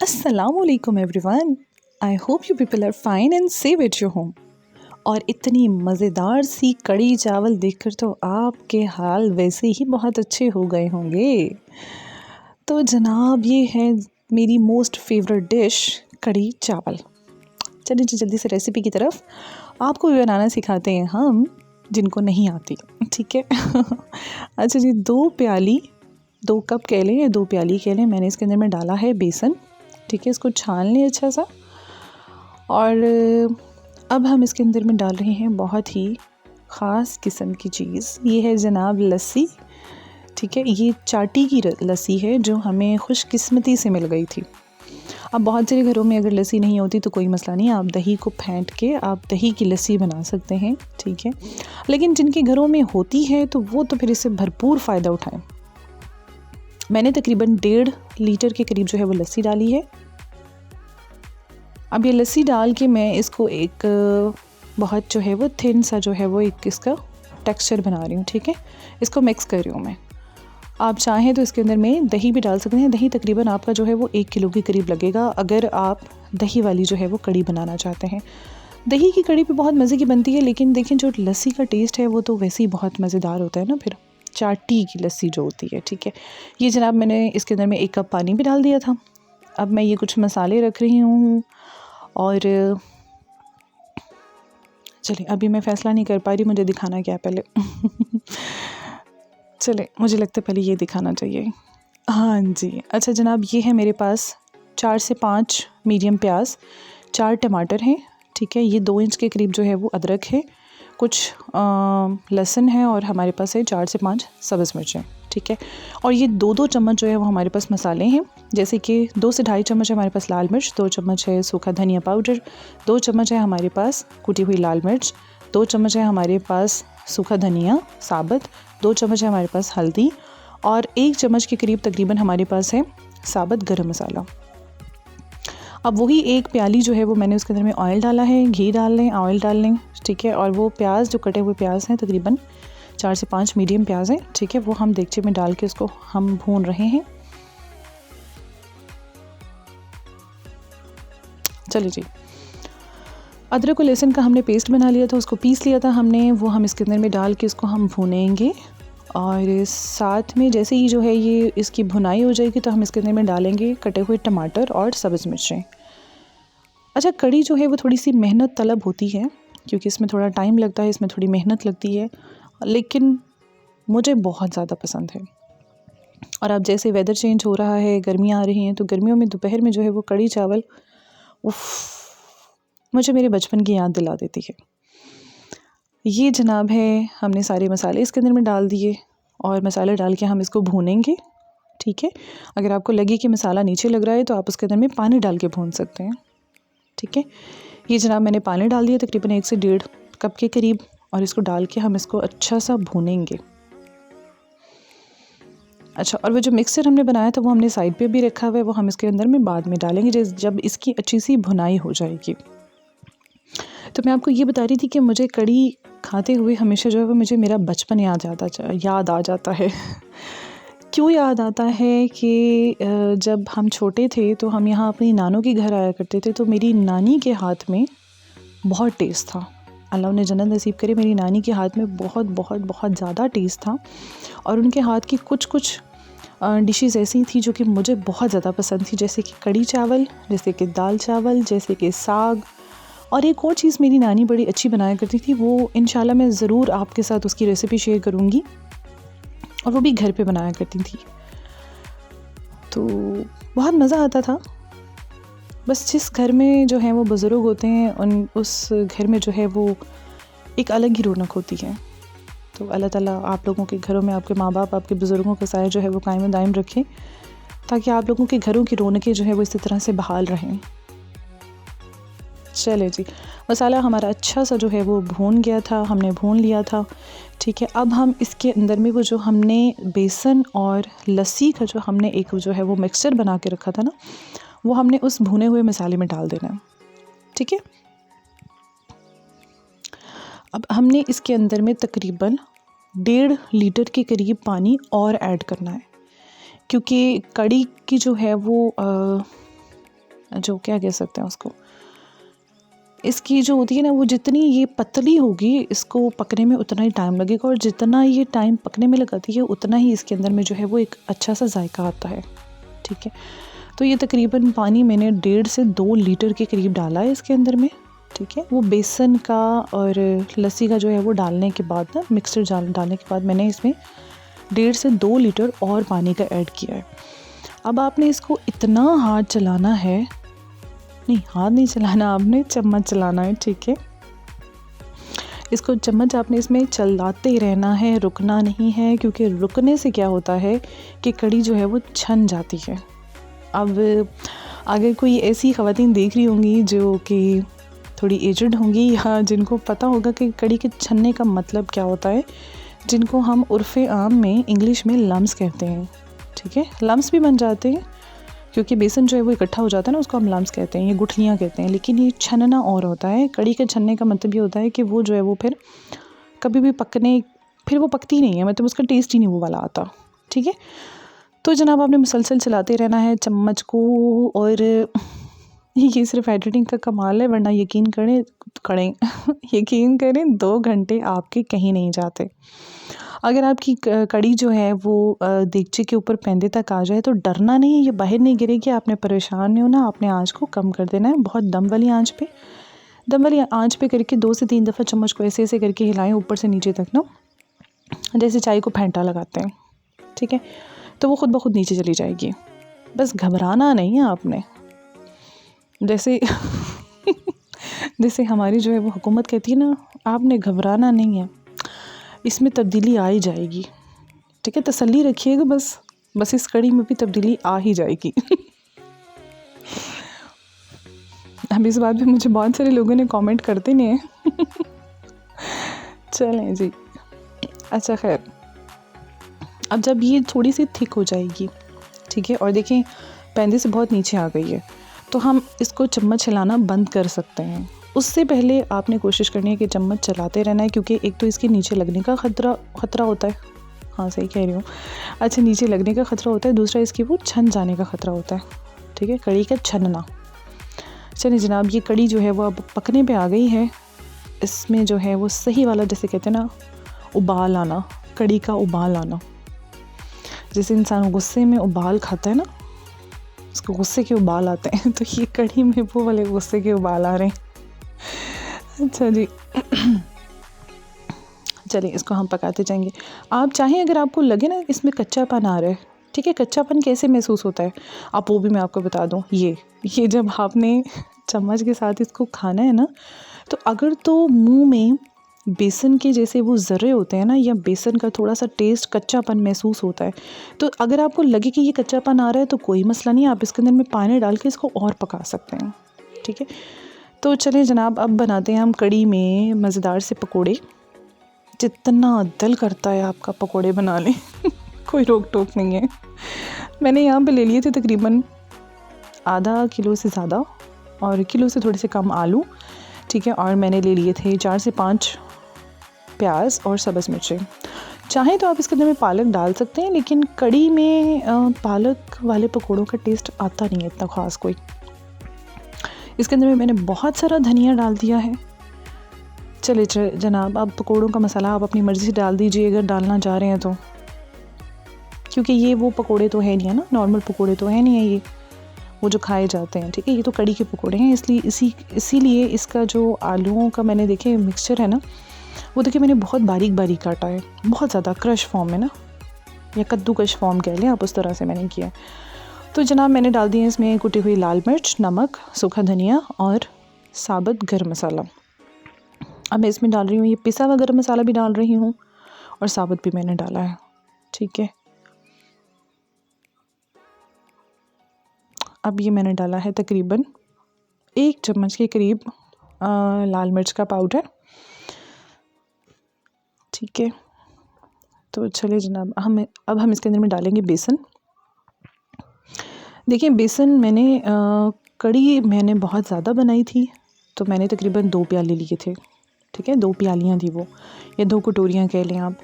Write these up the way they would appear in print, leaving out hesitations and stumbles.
Assalamualaikum everyone. I hope you people are fine and safe at your home. और इतनी मज़ेदार सी कढ़ी चावल देखकर तो आपके हाल वैसे ही बहुत अच्छे हो गए होंगे। तो जनाब ये है मेरी मोस्ट फेवरेट डिश कढ़ी चावल। चलिए जी जल्दी से रेसिपी की तरफ। आपको भी बनाना सिखाते हैं हम जिनको नहीं आती, ठीक है। अच्छा जी, 2 कप कह लें या 2 प्याली कह लें, मैंने इसके अंदर में डाला है बेसन, ठीक है। इसको छान लें अच्छा सा। और अब हम इसके अंदर में डाल रहे हैं बहुत ही ख़ास किस्म की चीज़। ये है जनाब लस्सी, ठीक है। ये चाटी की लस्सी है जो हमें खुशकिस्मती से मिल गई थी। अब बहुत से घरों में अगर लस्सी नहीं होती तो कोई मसला नहीं, आप दही को फेंट के आप दही की लस्सी बना सकते हैं, ठीक है। लेकिन जिनके घरों में होती है तो वो तो फिर इससे भरपूर फ़ायदा उठाएं। मैंने तकरीबन 1.5 लीटर के करीब जो है वो लस्सी डाली है। अब ये लस्सी डाल के मैं इसको एक बहुत जो है वो थिन सा जो है वो एक इसका टेक्सचर बना रही हूँ, ठीक है। इसको मिक्स कर रही हूँ मैं। आप चाहें तो इसके अंदर में दही भी डाल सकते हैं। दही तकरीबन आपका जो है वो 1 किलो के करीब लगेगा अगर आप दही वाली जो है वो कढ़ी बनाना चाहते हैं। दही की कढ़ी भी बहुत मज़े की बनती है, लेकिन देखें जो लस्सी का टेस्ट है वो तो वैसे ही बहुत मज़ेदार होता है ना, फिर चाटी की लस्सी जो होती है, ठीक है। ये जनाब मैंने इसके अंदर में 1 कप पानी भी डाल दिया था। अब मैं ये कुछ मसाले रख रही हूँ और चलिए अभी मैं फ़ैसला नहीं कर पा रही मुझे दिखाना क्या है पहले। चले, मुझे लगता है पहले ये दिखाना चाहिए। हाँ जी, अच्छा जनाब, ये है मेरे पास 4 से 5 मीडियम प्याज, 4 टमाटर हैं, ठीक है। ये 2 इंच के करीब जो है वो अदरक है, कुछ लहसुन है और हमारे पास है 4 से 5 सब्ज़ मिर्चें, ठीक है। और ये 2-2 चम्मच जो है वो हमारे पास मसाले हैं, जैसे कि 2 से ढाई चम्मच है हमारे पास लाल मिर्च, 2 चम्मच है सूखा धनिया पाउडर, 2 चम्मच है हमारे पास कुटी हुई लाल मिर्च, 2 चम्मच है हमारे पास सूखा धनिया साबुत, 2 चम्मच है हमारे पास हल्दी और 1 चम्मच के करीब तकरीबन हमारे पास है साबुत गरम मसाला। अब वही 1 प्याली जो है वो मैंने उसके अंदर में ऑयल डाला है, घी डाल लें, ऑयल डाल लें, ठीक है। और वो प्याज जो कटे हुए प्याज हैं तकरीबन 4 से 5 मीडियम प्याज हैं, ठीक है, वो हम देगचे में डाल के उसको हम भून रहे हैं। चलिए जी, अदरक और लहसुन का हमने पेस्ट बना लिया था, उसको पीस लिया था हमने, वो हम इसके अंदर में डाल के इसको हम भूनेंगे। और साथ में जैसे ही जो है ये इसकी भुनाई हो जाएगी तो हम इसके अंदर में डालेंगे कटे हुए टमाटर और सब्ज़ मिर्चें। अच्छा, कढ़ी जो है वो थोड़ी सी मेहनत तलब होती है क्योंकि इसमें थोड़ा टाइम लगता है, इसमें थोड़ी मेहनत लगती है, लेकिन मुझे बहुत ज़्यादा पसंद है। और अब जैसे वेदर चेंज हो रहा है, गर्मियाँ आ रही हैं, तो गर्मियों में दोपहर में जो है वो कढ़ी चावल उफ़, मुझे मेरे बचपन की याद दिला देती है। ये जनाब है, हमने सारे मसाले इसके अंदर में डाल दिए और मसाले डाल के हम इसको भूनेंगे, ठीक है। अगर आपको लगे कि मसाला नीचे लग रहा है तो आप उसके अंदर में पानी डाल के भून सकते हैं, ठीक है। ये जनाब मैंने पानी डाल दिया तकरीबन 1 से 1.5 कप के करीब, और इसको डाल के हम इसको अच्छा सा भूनेंगे। अच्छा, और वो जो मिक्सचर हमने बनाया था वो हमने साइड पे भी रखा हुआ है, वो हम इसके अंदर में बाद में डालेंगे जब इसकी अच्छी सी भुनाई हो जाएगी। तो मैं आपको ये बता रही थी कि मुझे कढ़ी खाते हुए हमेशा जो है वो मुझे मेरा बचपन याद आ जाता है। क्यों याद आता है कि जब हम छोटे थे तो हम यहाँ अपनी नानों के घर आया करते थे, तो मेरी नानी के हाथ में बहुत टेस्ट था। अल्लाह उन्हें जन्नत नसीब करे। मेरी नानी के हाथ में बहुत बहुत बहुत ज़्यादा टेस्ट था और उनके हाथ की कुछ डिशेस ऐसी थी जो कि मुझे बहुत ज़्यादा पसंद थी, जैसे कि कढ़ी चावल, जैसे कि दाल चावल, जैसे कि साग। और एक और चीज़ मेरी नानी बड़ी अच्छी बनाया करती थी, वो इंशाल्लाह मैं ज़रूर आपके साथ उसकी रेसिपी शेयर करूँगी, और वो भी घर पे बनाया करती थी, तो बहुत मज़ा आता था। बस जिस घर में जो है वो बुज़ुर्ग होते हैं उस घर में जो है वो एक अलग ही रौनक होती है। तो अल्लाह ताला आप लोगों के घरों में आपके माँ बाप, आपके बुज़ुर्गों का साया जो है वो कायम दायम रखें, ताकि आप लोगों के घरों की रौनकें जो है वो इसी तरह से बहाल रहें। चले जी, मसाला हमारा अच्छा सा जो है वो भून गया था, हमने भून लिया था, ठीक है। अब हम इसके अंदर में वो जो हमने बेसन और लस्सी का जो हमने एक जो है वो मिक्सचर बना के रखा था ना, वो हमने उस भुने हुए मसाले में डाल देना है, ठीक है। अब हमने इसके अंदर में तकरीबन 1.5 लीटर के करीब पानी और ऐड करना है, क्योंकि कढ़ी की जो है वो जो क्या कह सकते हैं उसको, इसकी जो होती है ना, वो जितनी ये पतली होगी इसको पकने में उतना ही टाइम लगेगा, और जितना ये टाइम पकने में लगाती है उतना ही इसके अंदर में जो है वो एक अच्छा सा जायका आता है। ठीक है, तो ये तकरीबन पानी मैंने 1.5 से 2 लीटर के करीब डाला है इसके अंदर में। ठीक है, वो बेसन का और लस्सी का जो है वो डालने के बाद ना, मिक्सचर डालने के बाद मैंने इसमें 1.5 से 2 लीटर और पानी का ऐड किया है। अब आपने इसको इतना हाथ चलाना है, नहीं हाथ नहीं चलाना, आपने चम्मच चलाना है। ठीक है, इसको चम्मच आपने इसमें चलाते रहना है, रुकना नहीं है, क्योंकि रुकने से क्या होता है कि कड़ी जो है वो छन जाती है। अब अगर कोई ऐसी ख़वातीन देख रही होंगी जो कि थोड़ी एजड होंगी या जिनको पता होगा कि कड़ी के छनने का मतलब क्या होता है, जिनको हम उर्फ़े आम में इंग्लिश में लम्स कहते हैं। ठीक है, लम्स भी बन जाते हैं क्योंकि बेसन जो है वो इकट्ठा हो जाता है ना, उसको हम लम्स कहते हैं, ये गुठलियाँ कहते हैं। लेकिन ये छनना और होता है। कड़ी के छनने का मतलब ये होता है कि वो जो है वो फिर कभी भी फिर वो पकती नहीं है, मतलब उसका टेस्ट ही नहीं वो वाला आता। ठीक है, तो जनाब आपने मुसलसल चलाते रहना है चम्मच को, और ये सिर्फ एडिटिंग का कमाल है, वरना यकीन करें 2 घंटे आपके कहीं नहीं जाते। अगर आपकी कड़ी जो है वो देगचे के ऊपर पैंदे तक आ जाए तो डरना नहीं है, ये बाहर नहीं गिरेगी, आपने परेशान नहीं होना, आपने आँच को कम कर देना है। बहुत दम वाली आँच पे करके 2 से 3 दफ़ा चम्मच को ऐसे ऐसे करके हिलाएं ऊपर से नीचे तक ना, जैसे चाय को फेंटा लगाते हैं। ठीक है, तो वो खुद ब खुद नीचे चली जाएगी। बस घबराना नहीं है आपने, जैसे हमारी जो है वो हुकूमत कहती है ना, आपने घबराना नहीं है, इसमें तब्दीली आ ही जाएगी। ठीक है, तसल्ली रखिएगा, बस इस कड़ी में भी तब्दीली आ ही जाएगी। अब इस बात पे मुझे बहुत सारे लोगों ने कमेंट करते नहीं हैं। चलें जी, अच्छा खैर, अब जब ये थोड़ी सी थिक हो जाएगी, ठीक है, और देखें पैंदे से बहुत नीचे आ गई है, तो हम इसको चम्मच हिलाना बंद कर सकते हैं। उससे पहले आपने कोशिश करनी है कि चम्मच चलाते रहना है, क्योंकि एक तो इसके नीचे लगने का ख़तरा होता है। हाँ सही कह रही हूँ, अच्छा नीचे लगने का ख़तरा होता है, दूसरा इसकी वो छन जाने का ख़तरा होता है। ठीक है, कड़ी का छनना। चलिए जनाब, ये कड़ी जो है वो अब पकने पे आ गई है। इसमें जो है वो सही वाला, जैसे कहते हैं ना, उबाल आना, कड़ी का उबाल आना। जैसे इंसान गुस्से में उबाल खाता है ना, उसको गुस्से के उबाल आते हैं, तो ये कड़ी में वो वाले गुस्से के उबाल आ रहे हैं। अच्छा जी, चलिए इसको हम पकाते जाएंगे। आप चाहें, अगर आपको लगे ना इसमें कच्चापन आ रहा है, ठीक है, कच्चापन कैसे महसूस होता है आप वो भी मैं आपको बता दूं। ये जब आपने चम्मच के साथ इसको खाना है ना, तो अगर तो मुंह में बेसन के जैसे वो ज़र्रे होते हैं ना, या बेसन का थोड़ा सा टेस्ट कच्चापन महसूस होता है, तो अगर आपको लगे कि ये कच्चापन आ रहा है तो कोई मसला नहीं, आप इसके अंदर में पानी डाल के इसको और पका सकते हैं। ठीक है, तो चलिए जनाब, अब बनाते हैं हम कड़ी में मज़ेदार से पकोड़े। जितना दिल करता है आपका पकोड़े बना लें। कोई रोक टोक नहीं है। मैंने यहाँ पे ले लिए थे तकरीबन आधा किलो से ज़्यादा, और किलो से थोड़े से कम आलू। ठीक है, और मैंने ले लिए थे 4 से 5 प्याज और सब्ज़ मिर्चें। चाहें तो आप इसके अंदर में पालक डाल सकते हैं, लेकिन कड़ी में पालक वाले पकोड़ों का टेस्ट आता नहीं है इतना ख़ास कोई। इसके अंदर में मैंने बहुत सारा धनिया डाल दिया है। चलिए जनाब, अब पकोड़ों का मसाला आप अपनी मर्ज़ी से डाल दीजिए अगर डालना चाह रहे हैं तो, क्योंकि ये वो पकोड़े तो है नहीं है ना, नॉर्मल पकोड़े तो है नहीं है ये वो जो खाए जाते हैं। ठीक है, ये तो कड़ी के पकोड़े हैं, इसलिए इसीलिए इसका जो आलूओं का मैंने देखे मिक्सचर है ना, वो देखिए मैंने बहुत बारीक बारीक काटा है, बहुत ज़्यादा क्रश फॉर्म में ना, या कद्दूकश फॉर्म कह लें आप, उस तरह से मैंने किया। तो जनाब मैंने डाल दिए इसमें कुटी हुई लाल मिर्च, नमक, सूखा धनिया और साबुत गर्म मसाला। अब मैं इसमें डाल रही हूँ ये पिसा हुआ गर्म मसाला भी डाल रही हूँ, और साबुत भी मैंने डाला है। ठीक है, अब ये मैंने डाला है तकरीबन 1 चम्मच के करीब लाल मिर्च का पाउडर। ठीक है, तो चलिए जनाब, अब हम इसके अंदर में डालेंगे बेसन। देखिए बेसन मैंने कड़ी मैंने बहुत ज़्यादा बनाई थी, तो मैंने तकरीबन 2 प्याले लिए थे। ठीक है, 2 प्यालियाँ थी वो, या 2 कटोरियाँ कह लें आप।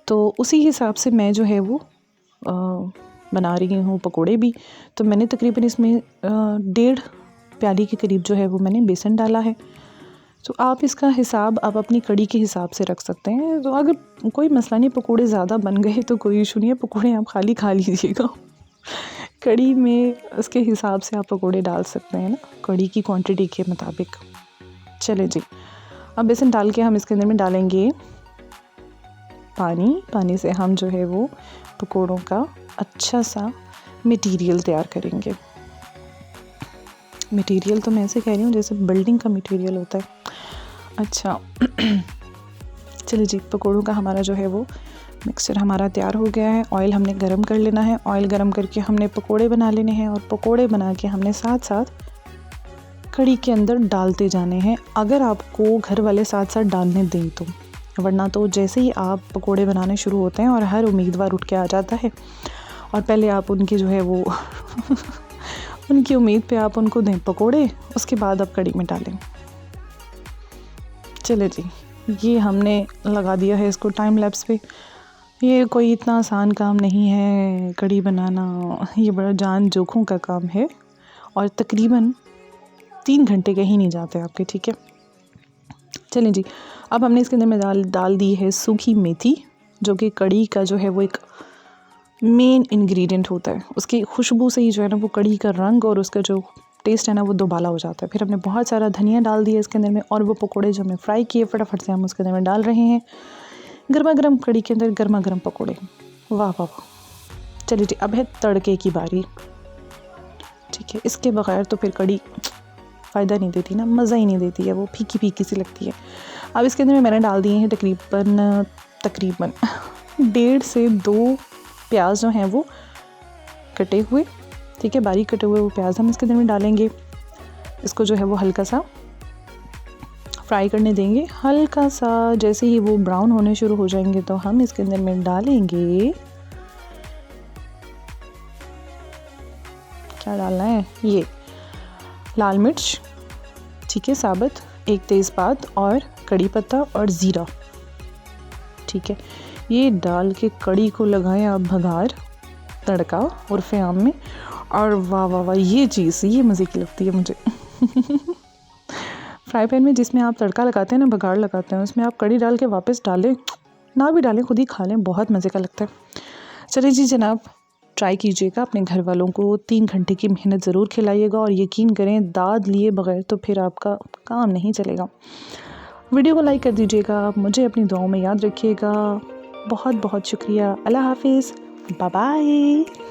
तो उसी हिसाब से मैं जो है वो बना रही हूँ पकोड़े भी। तो मैंने तकरीबन इसमें 1.5 प्याली के करीब जो है वो मैंने बेसन डाला है। तो आप इसका हिसाब आप अपनी कड़ी के हिसाब से रख सकते हैं। तो अगर कोई मसला नहीं, पकोड़े ज़्यादा बन गए तो कोई इशू नहीं है, पकोड़े आप खाली खा लीजिएगा। कड़ी में उसके हिसाब से आप पकोड़े डाल सकते हैं ना, कड़ी की क्वांटिटी के मुताबिक। चले जी, अब बेसन डाल के हम इसके अंदर में डालेंगे पानी। पानी से हम जो है वो पकोड़ों का अच्छा सा मटेरियल तैयार करेंगे। मटेरियल तो मैं ऐसे कह रही हूँ जैसे बिल्डिंग का मटेरियल होता है। अच्छा चलिए जी, पकोड़ों का हमारा जो है वो मिक्सचर हमारा तैयार हो गया है। ऑयल हमने गरम कर लेना है। ऑयल गरम करके हमने पकोड़े बना लेने हैं और पकोड़े बना के हमने साथ साथ कड़ी के अंदर डालते जाने हैं, अगर आपको घर वाले साथ साथ डालने दें तो। वरना तो जैसे ही आप पकोड़े बनाने शुरू होते हैं और हर उम्मीदवार उठ के आ जाता है और पहले आप उनकी जो है वो उनकी उम्मीद पे आप उनको दें पकोड़े, उसके बाद आप कड़ी में डालें। चले जी, ये हमने लगा दिया है इसको टाइम लैप्स पे। ये कोई इतना आसान काम नहीं है कड़ी बनाना, ये बड़ा जान जोखों का काम है और तकरीबन 3 घंटे कहीं नहीं जाते आपके, ठीक है। चलें जी, अब हमने इसके अंदर में डाल दी है सूखी मेथी, जो कि कड़ी का जो है वो एक मेन इंग्रेडिएंट होता है। उसकी खुशबू से ही जो है ना वो कड़ी का रंग और उसका जो टेस्ट है ना वो दोबाला हो जाता है। फिर हमने बहुत सारा धनिया डाल दिया इसके अंदर में, और वो पकोड़े जो हमने फ्राई किए फटाफट से हम उसके अंदर में डाल रहे हैं। गर्मा गर्म कड़ी के अंदर गर्मा गर्म पकोड़े, वाह वाह वाह। चलिए जी, अब है तड़के की बारी, ठीक है। इसके बगैर तो फिर कड़ी फ़ायदा नहीं देती ना, मज़ा ही नहीं देती है, वो फीकी फीकी सी लगती है। अब इसके अंदर में मैंने डाल दिए हैं तकरीबन 1.5 से 2 प्याज जो हैं वो कटे हुए, ठीक है, बारीक कटे हुए वो प्याज हम इसके अंदर में डालेंगे। इसको जो है वो हल्का सा फ्राई करने देंगे। हल्का सा जैसे ही वो ब्राउन होने शुरू हो जाएंगे तो हम इसके अंदर में डालेंगे, क्या डालना है, ये लाल मिर्च, ठीक है, साबुत, 1 तेज़पात और कड़ी पत्ता और ज़ीरा, ठीक है। ये डाल के कड़ी को लगाएं आप भगार, तड़का और फ़याम में, और वाह वाह वाह, ये चीज़ ये मज़े की लगती है मुझे। फ्राई पैन में जिसमें आप तड़का लगाते हैं ना, भगार लगाते हैं, उसमें आप कड़ी डाल के वापस डालें, ना भी डालें, खुद ही खा लें, बहुत मज़े का लगता है। चलिए जी जनाब, ट्राई कीजिएगा, अपने घर वालों को 3 घंटे की मेहनत ज़रूर खिलाइएगा, और यकीन करें दाद लिए बगैर तो फिर आपका काम नहीं चलेगा। वीडियो को लाइक कर दीजिएगा, मुझे अपनी दुआओं में याद रखिएगा। बहुत बहुत शुक्रिया, अल्लाह हाफिज़, बाय बाय।